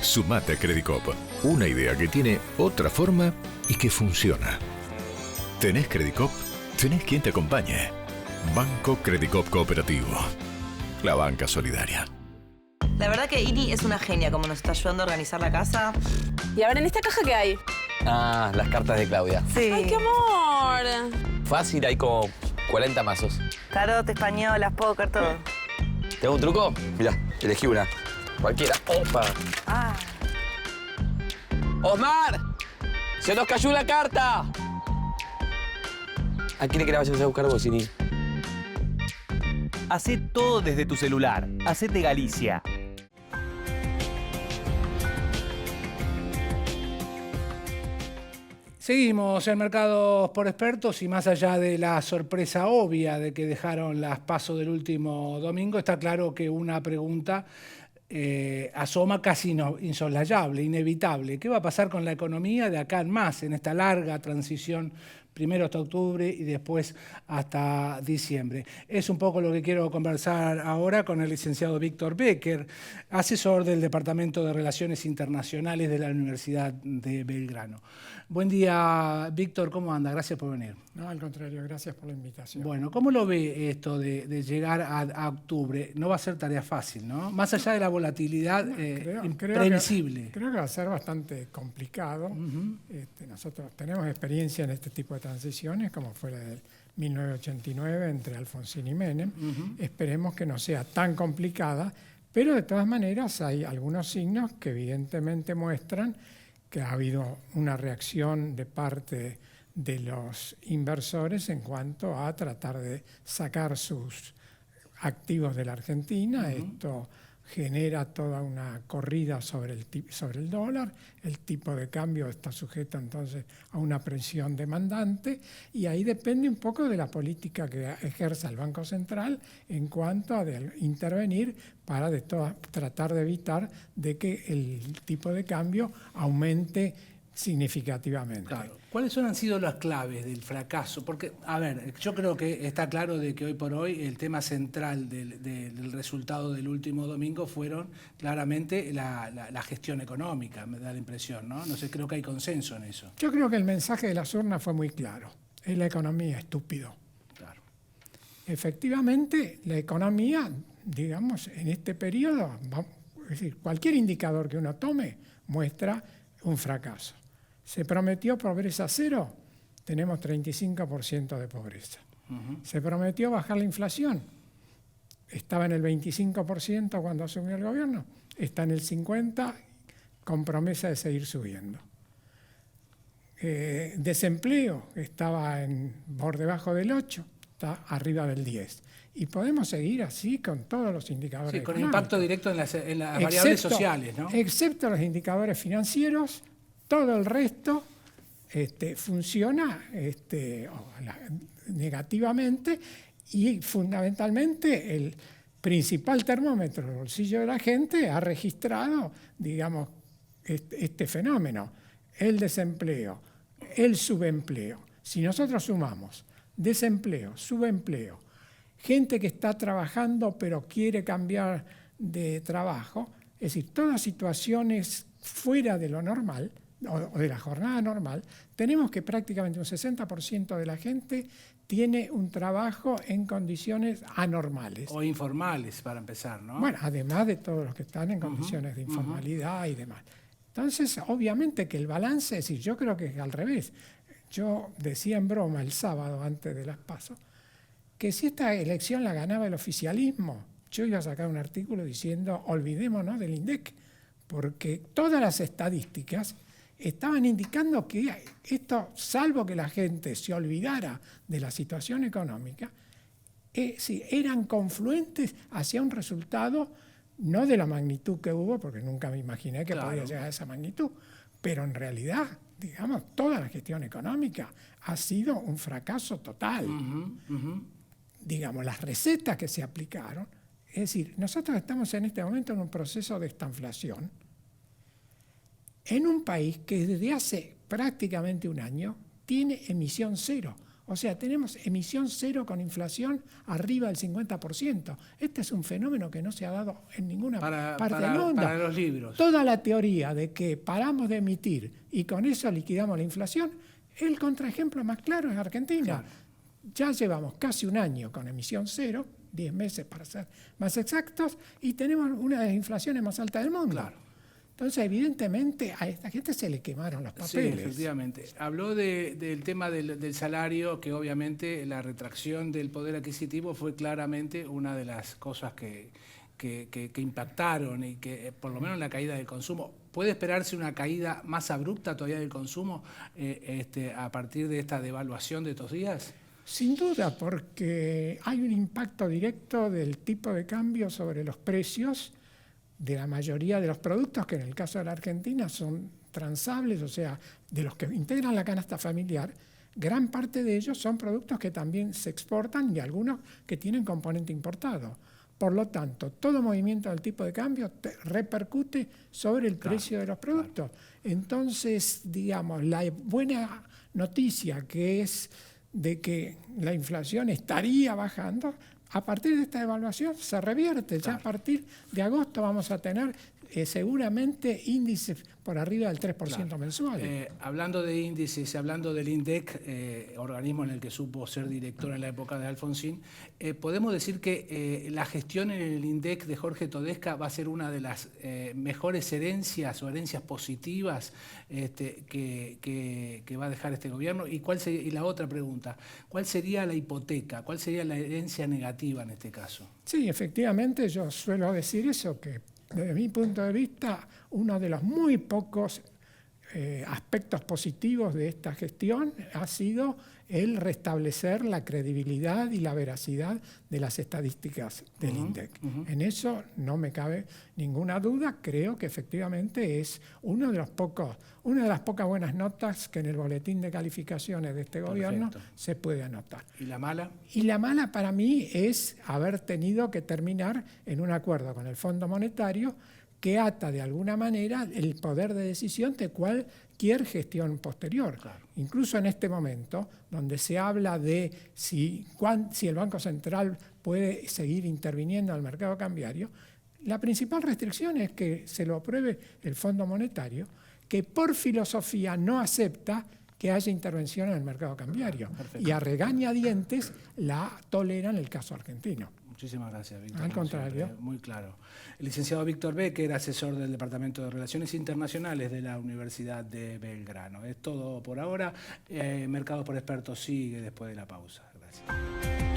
Sumate a Credicop, una idea que tiene otra forma y que funciona. ¿Tenés Credicop? Tenés quien te acompañe. Banco Credicop Cooperativo. La banca solidaria. La verdad que Ini es una genia, como nos está ayudando a organizar la casa. Y ahora, ¿en esta caja qué hay? Ah, las cartas de Claudia. Sí. ¡Ay, qué amor! Fácil, hay como 40 mazos. Tarot, españolas, póker, todo. ¿Te hago un truco? Mirá, elegí una. Cualquiera. ¡Opa! Ah. ¡Osmar! ¡Se nos cayó una carta! ¿A quién que la vayas a buscar vos, Ini? Hacé todo desde tu celular. Hacete Galicia. Seguimos en Mercados por Expertos y más allá de la sorpresa obvia de que dejaron las PASO del último domingo, está claro que una pregunta asoma casi insoslayable, inevitable. ¿Qué va a pasar con la economía de acá en más, en esta larga transición, primero hasta octubre y después hasta diciembre? Es un poco lo que quiero conversar ahora con el licenciado Víctor Becker, asesor del Departamento de Relaciones Internacionales de la Universidad de Belgrano. Buen día, Víctor, ¿cómo anda? Gracias por venir. No, al contrario, gracias por la invitación. Bueno, ¿cómo lo ve esto de llegar a octubre? No va a ser tarea fácil, ¿no? Más allá de la volatilidad imprevisible. Creo que va a ser bastante complicado. Nosotros tenemos experiencia en este tipo de transiciones, como fue la del 1989 entre Alfonsín y Menem. Esperemos que no sea tan complicada, pero de todas maneras hay algunos signos que evidentemente muestran que ha habido una reacción de parte de los inversores en cuanto a tratar de sacar sus activos de la Argentina. Esto genera toda una corrida sobre el dólar, el tipo de cambio está sujeto entonces a una presión demandante y ahí depende un poco de la política que ejerza el Banco Central en cuanto a intervenir para tratar de evitar de que el tipo de cambio aumente significativamente. Claro. ¿Cuáles han sido las claves del fracaso? Porque, a ver, yo creo que está claro de que hoy por hoy el tema central del resultado del último domingo fueron claramente la gestión económica, me da la impresión, ¿no? No sé, creo que hay consenso en eso. Yo creo que el mensaje de las urnas fue muy claro. Es la economía, estúpido. Claro. Efectivamente, la economía, digamos, en este periodo, es decir, cualquier indicador que uno tome muestra un fracaso. Se prometió pobreza cero, tenemos 35% de pobreza. Se prometió bajar la inflación, estaba en el 25% cuando asumió el gobierno, está en el 50% con promesa de seguir subiendo. Desempleo estaba por debajo del 8%, está arriba del 10%. Y podemos seguir así con todos los indicadores. Sí, con impacto directo en las variables sociales, ¿no? Excepto los indicadores financieros, todo el resto funciona negativamente y fundamentalmente el principal termómetro del bolsillo de la gente ha registrado, digamos, este fenómeno, el desempleo, el subempleo. Si nosotros sumamos desempleo, subempleo, gente que está trabajando pero quiere cambiar de trabajo, es decir, todas situaciones fuera de lo normal, o de la jornada normal, tenemos que prácticamente un 60% de la gente tiene un trabajo en condiciones anormales. O informales, para empezar, ¿no? Bueno, además de todos los que están en condiciones de informalidad y demás. Entonces, obviamente que el balance, es decir, yo creo que es al revés. Yo decía en broma el sábado, antes de las PASO, que si esta elección la ganaba el oficialismo, yo iba a sacar un artículo diciendo, olvidémonos del INDEC, porque todas las estadísticas estaban indicando que esto, salvo que la gente se olvidara de la situación económica, eran confluentes hacia un resultado, no de la magnitud que hubo, porque nunca me imaginé que podía llegar a esa magnitud, pero en realidad, digamos, toda la gestión económica ha sido un fracaso total. Digamos, las recetas que se aplicaron, es decir, nosotros estamos en este momento en un proceso de estanflación, en un país que desde hace prácticamente un año tiene emisión cero. O sea, tenemos emisión cero con inflación arriba del 50%. Este es un fenómeno que no se ha dado en ninguna parte del mundo. Para los libros. Toda la teoría de que paramos de emitir y con eso liquidamos la inflación, el contraejemplo más claro es Argentina. Claro. Ya llevamos casi un año con emisión cero, 10 meses para ser más exactos, y tenemos una de las inflaciones más altas del mundo. Claro. Entonces, evidentemente, a esta gente se le quemaron los Sí, papeles. efectivamente. Habló del tema del salario, que obviamente la retracción del poder adquisitivo fue claramente una de las cosas que impactaron y que, por lo menos en la caída del consumo. ¿Puede esperarse una caída más abrupta todavía del consumo a partir de esta devaluación de estos días? Sin duda, porque hay un impacto directo del tipo de cambio sobre los precios de la mayoría de los productos, que en el caso de la Argentina son transables, o sea, de los que integran la canasta familiar, gran parte de ellos son productos que también se exportan y algunos que tienen componente importado. Por lo tanto, todo movimiento del tipo de cambio repercute sobre el precio de los productos. Entonces, digamos, la buena noticia que es de que la inflación estaría bajando, a partir de esta devaluación se revierte. Ya a partir de agosto vamos a tener seguramente índices por arriba del 3% mensual. Hablando de índices, hablando del INDEC, organismo en el que supo ser director en la época de Alfonsín, podemos decir que la gestión en el INDEC de Jorge Todesca va a ser una de las mejores herencias o herencias positivas que va a dejar este gobierno. Y la otra pregunta, ¿cuál sería la hipoteca? ¿Cuál sería la herencia negativa en este caso? Sí, efectivamente, yo suelo decir eso, que desde mi punto de vista, uno de los muy pocos aspectos positivos de esta gestión ha sido el restablecer la credibilidad y la veracidad de las estadísticas del INDEC. En eso no me cabe ninguna duda. Creo que efectivamente es una de las pocas buenas notas que en el boletín de calificaciones de este gobierno se puede anotar. ¿Y la mala? Y la mala para mí es haber tenido que terminar en un acuerdo con el Fondo Monetario que ata de alguna manera el poder de decisión de cualquier gestión posterior. Claro. Incluso en este momento, donde se habla de si el Banco Central puede seguir interviniendo al mercado cambiario, la principal restricción es que se lo apruebe el Fondo Monetario, que por filosofía no acepta que haya intervención en el mercado cambiario. Y a regañadientes la tolera en el caso argentino. Muchísimas gracias, Víctor. Al contrario. Muy claro. El licenciado Víctor Becker, asesor del Departamento de Relaciones Internacionales de la Universidad de Belgrano. Es todo por ahora. Mercados por Expertos sigue después de la pausa. Gracias.